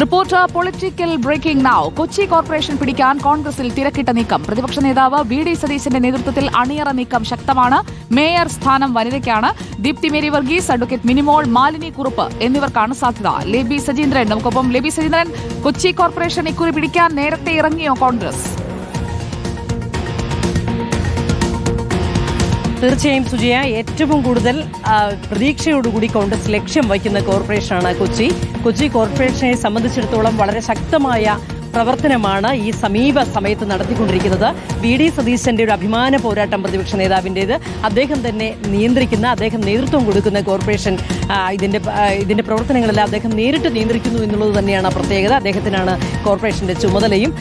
Reporter political breaking now. Kochi corporation പിടിക്കാൻ കോൺഗ്രസിൽ തിരക്കിട്ട നീക്കം. പ്രതിപക്ഷ നേതാവ് വി.ഡി. സതീശന്റെ നേതൃത്വത്തിൽ അണിയറ നീക്കം ശക്തമാണ്. മേയർ സ്ഥാനം വനിതയ്ക്കാണ്. ദീപ്തി മേരി വർഗീസ്, അഡ്വക്കേറ്റ് മിനിമോൾ, മാലിനി കുറുപ്പ് എന്നിവർക്കാണ് സാധ്യത. ലേബി സജീന്ദ്രൻ നമുക്കൊപ്പം. ലേബി സജീന്ദ്രൻ, കൊച്ചി കോർപ്പറേഷൻ ഇക്കുറി പിടിക്കാൻ നേരത്തെ ഇറങ്ങിയോ കോൺഗ്രസ്? തീർച്ചയായും സുജയ, ഏറ്റവും കൂടുതൽ പ്രതീക്ഷയോടുകൂടി കോൺഗ്രസ് ലക്ഷ്യം വയ്ക്കുന്ന കോർപ്പറേഷനാണ് കൊച്ചി. കൊച്ചി കോർപ്പറേഷനെ സംബന്ധിച്ചിടത്തോളം വളരെ ശക്തമായ പ്രവർത്തനമാണ് ഈ സമീപ സമയത്ത് നടത്തിക്കൊണ്ടിരിക്കുന്നത്. വി.ഡി. സതീശന്റെ ഒരു അഭിമാന പോരാട്ടം പ്രതിപക്ഷ നേതാവിൻ്റേത്. അദ്ദേഹം തന്നെ നിയന്ത്രിക്കുന്ന, അദ്ദേഹം നേതൃത്വം കൊടുക്കുന്ന കോർപ്പറേഷൻ ഇതിന്റെ പ്രവർത്തനങ്ങളെല്ലാം അദ്ദേഹം നേരിട്ട് നിയന്ത്രിക്കുന്നു എന്നുള്ളത് തന്നെയാണ് പ്രത്യേകത. അദ്ദേഹത്തിനാണ് കോർപ്പറേഷന്റെ ചുമതലയും.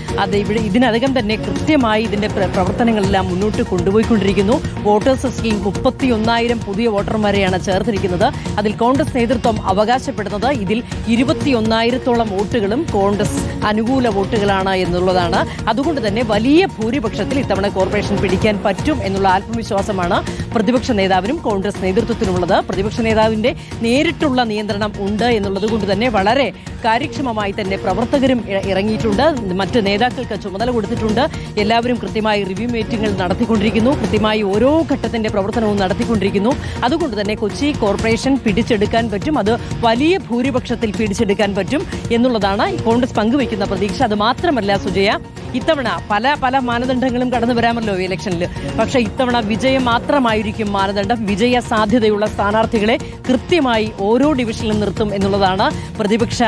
ഇതിനകം തന്നെ കൃത്യമായി ഇതിന്റെ പ്രവർത്തനങ്ങളെല്ലാം മുന്നോട്ട് കൊണ്ടുപോയിക്കൊണ്ടിരിക്കുന്നു. വോട്ടേഴ്സ് സ്കീം 31,000 പുതിയ വോട്ടർമാരെയാണ് ചേർത്തിരിക്കുന്നത്. അതിൽ കോൺഗ്രസ് നേതൃത്വം അവകാശപ്പെടുന്നത് ഇതിൽ 21,000-ഓളം വോട്ടുകളും കോൺഗ്രസ് അനുകൂല വോട്ടുകളാണ് എന്നുള്ളതാണ്. അതുകൊണ്ട് തന്നെ വലിയ ഭൂരിപക്ഷത്തിൽ ഇത്തവണ കോർപ്പറേഷൻ പിടിക്കാൻ പറ്റും എന്നുള്ള ആത്മവിശ്വാസമാണ് പ്രതിപക്ഷ നേതാവിനും കോൺഗ്രസ് നേതൃത്വത്തിനുള്ളത്. പ്രതിപക്ഷ നേതാവിന്റെ നേരിട്ടുള്ള നിയന്ത്രണം ഉണ്ട് എന്നുള്ളത് കൊണ്ട് തന്നെ വളരെ കാര്യക്ഷമമായി തന്നെ പ്രവർത്തകരും ഇറങ്ങിയിട്ടുണ്ട്. മറ്റ് നേതാക്കൾക്ക് ചുമതല കൊടുത്തിട്ടുണ്ട്. എല്ലാവരും കൃത്യമായി റിവ്യൂ മീറ്റിംഗുകൾ നടത്തിക്കൊണ്ടിരിക്കുന്നു. കൃത്യമായി ഓരോ ഘട്ടത്തിന്റെ പ്രവർത്തനവും നടത്തിക്കൊണ്ടിരിക്കുന്നു. അതുകൊണ്ട് തന്നെ കൊച്ചി കോർപ്പറേഷൻ പിടിച്ചെടുക്കാൻ പറ്റും. അത് വലിയ ഭൂരിപക്ഷത്തിൽ പിടിച്ചെടുക്കാൻ പറ്റും എന്നുള്ളതാണ് കോൺഗ്രസ് പങ്കുവയ്ക്കുന്ന പ്രതീക്ഷ. അത് മാത്രമല്ല സുജയ, ഇത്തവണ പല മാനദണ്ഡങ്ങളും കടന്നു വരാമല്ലോ ഇലക്ഷനിൽ. പക്ഷേ ഇത്തവണ വിജയം മാത്രമായിരിക്കും മാനദണ്ഡം. വിജയ സാധ്യതയുള്ള സ്ഥാനാർത്ഥികളെ കൃത്യമായി ഓരോ ഡിവിഷനിലും നിർത്തും എന്നുള്ളതാണ് പ്രതിപക്ഷ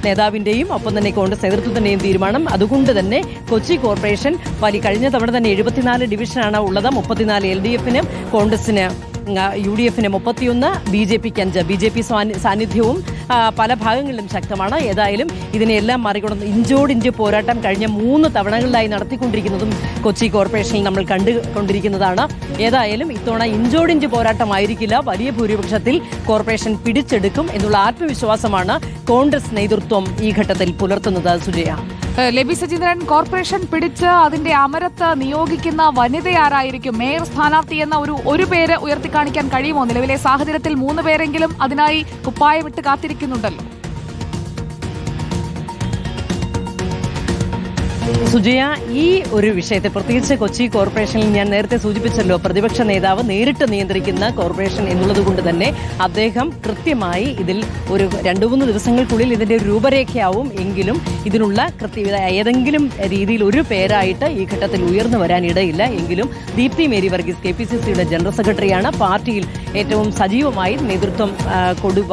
നേതാവിന്റെയും ഒപ്പം തന്നെ കോൺഗ്രസ് നേതൃത്വത്തിന്റെയും തീരുമാനം. അതുകൊണ്ട് തന്നെ കൊച്ചി കോർപ്പറേഷൻ കഴിഞ്ഞ തവണ തന്നെ 74 ഡിവിഷനാണ് ഉള്ളത്. 34 LDF-നും കോൺഗ്രസിന് UDF-ന് 31, BJP-ക്ക് 5. BJP സാന്നിധ്യവും പല ഭാഗങ്ങളിലും ശക്തമാണ്. ഏതായാലും ഇതിനെല്ലാം മറികടന്ന് ഇഞ്ചോടിഞ്ച് പോരാട്ടം കഴിഞ്ഞ 3 തവണകളിലായി നടത്തിക്കൊണ്ടിരിക്കുന്നതും കൊച്ചി കോർപ്പറേഷനിൽ നമ്മൾ കണ്ടുകൊണ്ടിരിക്കുന്നതാണ്. ഏതായാലും ഇത്തവണ ഇഞ്ചോടിഞ്ച് പോരാട്ടമായിരിക്കില്ല. വലിയ ഭൂരിപക്ഷത്തിൽ കോർപ്പറേഷൻ പിടിച്ചെടുക്കും എന്നുള്ള ആത്മവിശ്വാസമാണ് കോൺഗ്രസ് നേതൃത്വം ഈ ഘട്ടത്തിൽ പുലർത്തുന്നത്. സുജയ, ലേബി സജീന്ദ്രൻ, കോർപ്പറേഷൻ പിടിച്ച് അതിന്റെ അമരത്ത് നിയോഗിക്കുന്ന വനിതയാരായിരിക്കും? മേയർ സ്ഥാനാർത്ഥി എന്ന ഒരു പേര് ഉയർത്തിക്കാണിക്കാൻ കഴിയുമോ? നിലവിലെ സാഹചര്യത്തിൽ 3 പേരെങ്കിലും അതിനായി കുപ്പായമിട്ട് കാത്തിരിക്കുന്നുണ്ടല്ലോ. സുജയ, ഈ ഒരു വിഷയത്തെ പ്രത്യേകിച്ച് കൊച്ചി കോർപ്പറേഷനിൽ ഞാൻ നേരത്തെ സൂചിപ്പിച്ചല്ലോ, പ്രതിപക്ഷ നേതാവ് നേരിട്ട് നിയന്ത്രിക്കുന്ന കോർപ്പറേഷൻ എന്നുള്ളത് കൊണ്ട് തന്നെ അദ്ദേഹം കൃത്യമായി ഇതിൽ ഒരു 2-3 ദിവസങ്ങൾക്കുള്ളിൽ ഇതിന്റെ രൂപരേഖയാവും. എങ്കിലും ഇതിനുള്ള കൃത്യത ഏതെങ്കിലും രീതിയിൽ ഒരു പേരായിട്ട് ഈ ഘട്ടത്തിൽ ഉയർന്നു വരാൻ ഇടയില്ല. എങ്കിലും ദീപ്തി മേരി വർഗീസ് KPCCയുടെ ജനറൽ സെക്രട്ടറിയാണ്. പാർട്ടിയിൽ ഏറ്റവും സജീവമായി നേതൃത്വം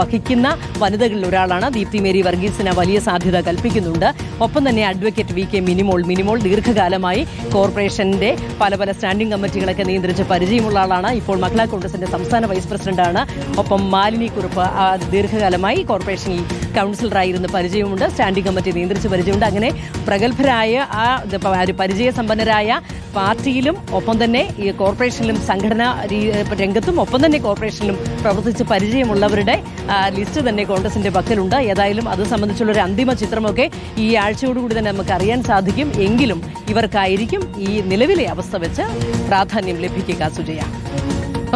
വഹിക്കുന്ന വനിതകളിൽ ഒരാളാണ്. ദീപ്തി മേരി വർഗീസിന് വലിയ സാധ്യത കൽപ്പിക്കുന്നുണ്ട്. ഒപ്പം തന്നെ അഡ്വക്കേറ്റ് VK മിനിമോൾ ദീർഘകാലമായി കോർപ്പറേഷന്റെ പല സ്റ്റാൻഡിംഗ് കമ്മിറ്റികളൊക്കെ നിയന്ത്രിച്ച് പരിചയമുള്ള ആളാണ്. ഇപ്പോൾ മഹിളാ കോൺഗ്രസിന്റെ സംസ്ഥാന വൈസ് പ്രസിഡന്റാണ്. ഒപ്പം മാലിനി കുറുപ്പ് ദീർഘകാലമായി കോർപ്പറേഷനിൽ കൗൺസിലറായിരുന്ന പരിചയമുണ്ട്. സ്റ്റാൻഡിംഗ് കമ്മിറ്റി നിയന്ത്രിച്ച് പരിചയമുണ്ട്. അങ്ങനെ പ്രഗത്ഭരായ പരിചയസമ്പന്നരായ പാർട്ടിയിലും ഒപ്പം തന്നെ ഈ കോർപ്പറേഷനിലും സംഘടനാ രംഗത്തും ഒപ്പം തന്നെ കോർപ്പറേഷനിലും പ്രവർത്തിച്ച് പരിചയമുള്ളവരുടെ ലിസ്റ്റ് തന്നെ കോൺഗ്രസിന്റെ പക്കലുണ്ട്. ഏതായാലും അത് സംബന്ധിച്ചുള്ള ഒരു അന്തിമ ചിത്രമൊക്കെ ഈ ആഴ്ചയോടുകൂടി തന്നെ നമുക്ക് അറിയാൻ സാധിക്കും. എങ്കിലും ഇവർക്കായിരിക്കും ഈ നിലവിലെ അവസ്ഥ വെച്ച് പ്രാധാന്യം ലഭിക്കുക. സുജയ,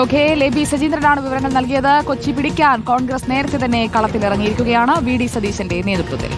ഓക്കെ, ലേബി സജീന്ദ്രനാണ് വിവരങ്ങൾ നൽകിയത്. കൊച്ചി പിടിക്കാൻ കോൺഗ്രസ് നേരത്തെ തന്നെ കളത്തിലിറങ്ങിയിരിക്കുകയാണ് വി.ഡി. സതീശന്റെ നേതൃത്വത്തിൽ.